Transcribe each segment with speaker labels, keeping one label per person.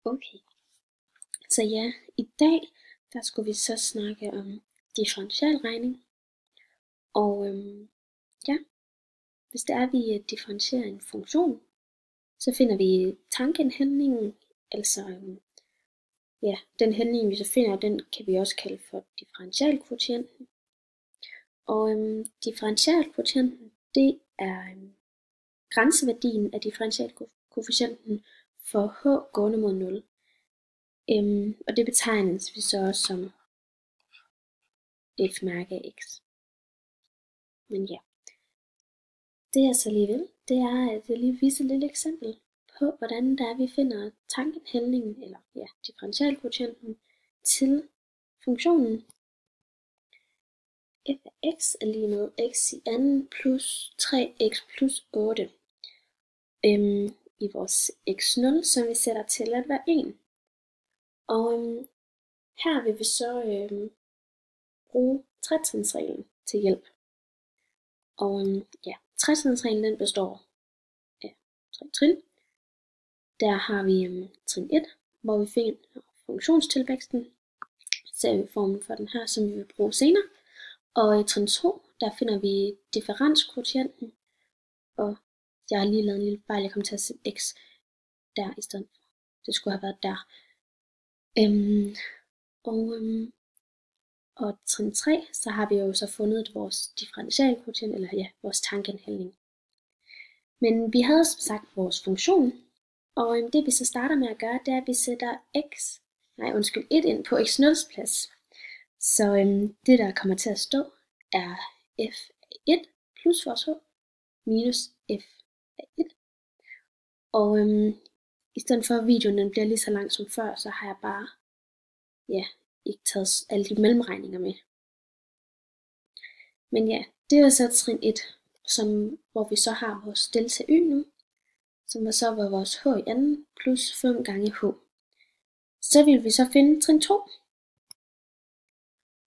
Speaker 1: Okay, så ja, i dag, der skulle vi så snakke om differentialregning. Og ja, hvis det er, vi differentierer en funktion, så finder vi tangenthandlingen, altså ja, den handling, vi så finder, den kan vi også kalde for differentialkvotienten. Og differentialkvotienten, det er grænseværdien af differentialkoefficienten for h gående mod 0. Og det betegnes vi så også som f-mærke af x. Men ja, det jeg så lige vil, det er, at jeg lige viser et lille eksempel på, hvordan der er, vi finder tangenthandlingen, eller ja, differentialkvotienten til funktionen f af x er lige med x i anden plus 3x plus 8 i vores x0, som vi sætter til at være 1. Og her vil vi så bruge tretrinsreglen til hjælp. Og ja, tretrinsreglen den består af 3 trin. Der har vi trin 1, hvor vi finder funktionstilvæksten. Ser vi formen for den her, som vi vil bruge senere. Og i trin 2, der finder vi differenskvotienten. Og jeg har lige lavet en lille fejl, jeg kom til at sætte x der i stedet for. Det skulle have været der. Og trin 3, så har vi jo så fundet vores differentialkvotient, eller ja, vores tangenthandling. Men vi havde som sagt vores funktion, og det vi så starter med at gøre, det er, at vi sætter 1 ind på x0's plads. Så det der kommer til at stå, er f af 1 plus vores h minus f af 1. Og i stedet for at videoen den bliver lige så lang som før, så har jeg bare ikke taget alle de mellemregninger med. Men ja, det er så trin 1, hvor vi så har vores delta y nu, som så var vores h i anden plus 5 gange h. Så vil vi så finde trin 2.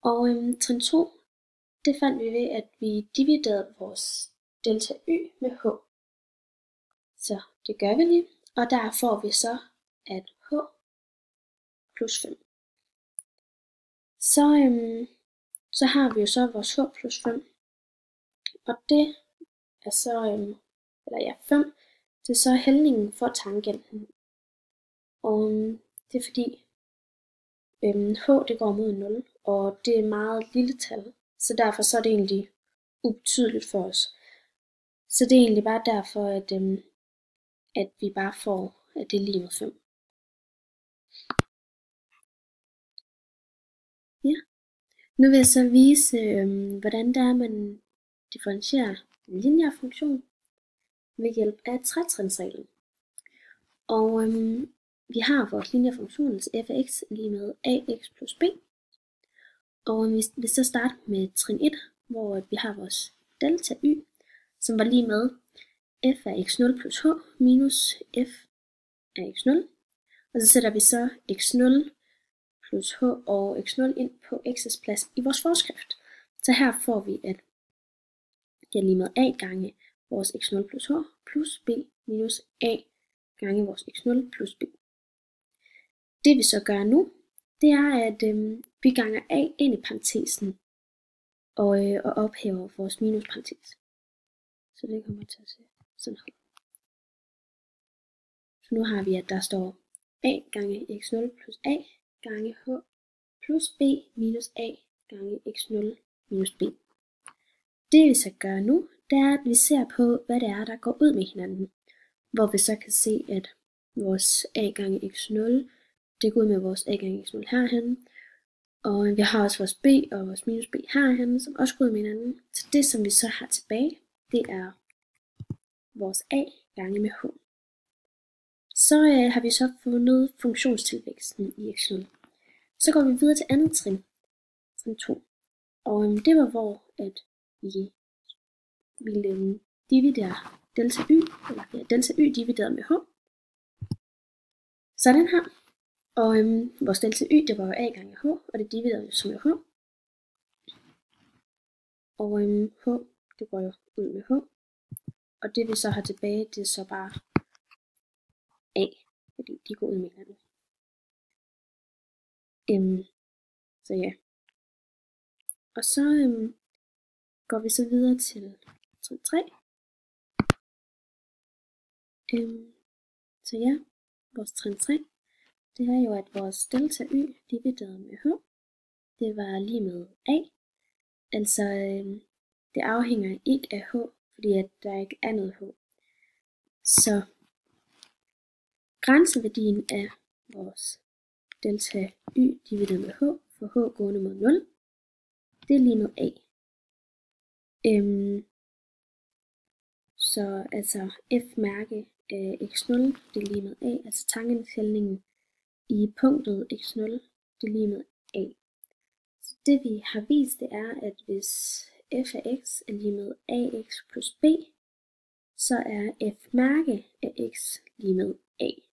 Speaker 1: Og trin 2, det fandt vi ved, at vi dividerede vores delta y med h. Så det gør vi lige, og der får vi så, at h plus 5. Så har vi jo så vores h plus 5, og det er så, 5, det er så hældningen for tangenten. Og det er fordi h det går mod 0, og det er et meget lille tal, så derfor så er det egentlig ubetydeligt for os. Så det er egentlig bare derfor, at vi bare får, at det er lige med 5. Ja. Nu vil jeg så vise, hvordan der er, man differentierer en lineær funktion ved hjælp af tretrinsreglen. Og vi har vores lineær funktion, f af x lige med ax plus b. Og vi vil så starte med trin 1, hvor vi har vores delta y, som var lige med f af x0 plus h minus f af x0. Og så sætter vi så x0 plus h og x0 ind på x's plads i vores forskrift. Så her får vi, at det er lige med a gange vores x0 plus h plus b minus a gange vores x0 plus b. Det vi så gør nu, det er, at vi ganger a ind i parentesen og ophæver vores minusparentes. Så det kommer til at se sådan her. Så nu har vi, at der står a gange x0 plus a gange h plus b minus a gange x0 minus b. Det vi så gør nu, det er, at vi ser på, hvad det er, der går ud med hinanden. Hvor vi så kan se, at vores a gange x0, det går ud med vores a gange x0 herhen. Og vi har også vores b og vores minus b herhen, som også går ud med hinanden. Så det, som vi så har tilbage, det er vores a gange med h. Så har vi så fundet funktionstilvæksten i x0. Så går vi videre til andet trin, trin 2. Og det var, hvor at vi ville dividere delta y, eller delta y divideret med h. Sådan her. Og vores delta y, det var jo a gange h, og det dividerede vi så med h. Og h, det går jo ud med h. Og det vi så har tilbage, det er så bare a, fordi de går ud med hinanden. Så ja. Og så går vi så videre til trin 3. Så ja, vores trin 3, det er jo, at vores delta y divideret med h, det var lige med a. Altså, det afhænger ikke af h, fordi at der ikke er noget h. Så grænseværdien af vores delta y divideret med h, for h gående mod 0, det er lige med a. Så altså f-mærke af x0, det er lige med a, altså tangentfældningen i punktet x0, det er lige med a. Så det vi har vist, det er, at hvis f af x er lige med ax plus b, så er f-mærke af x lige med a.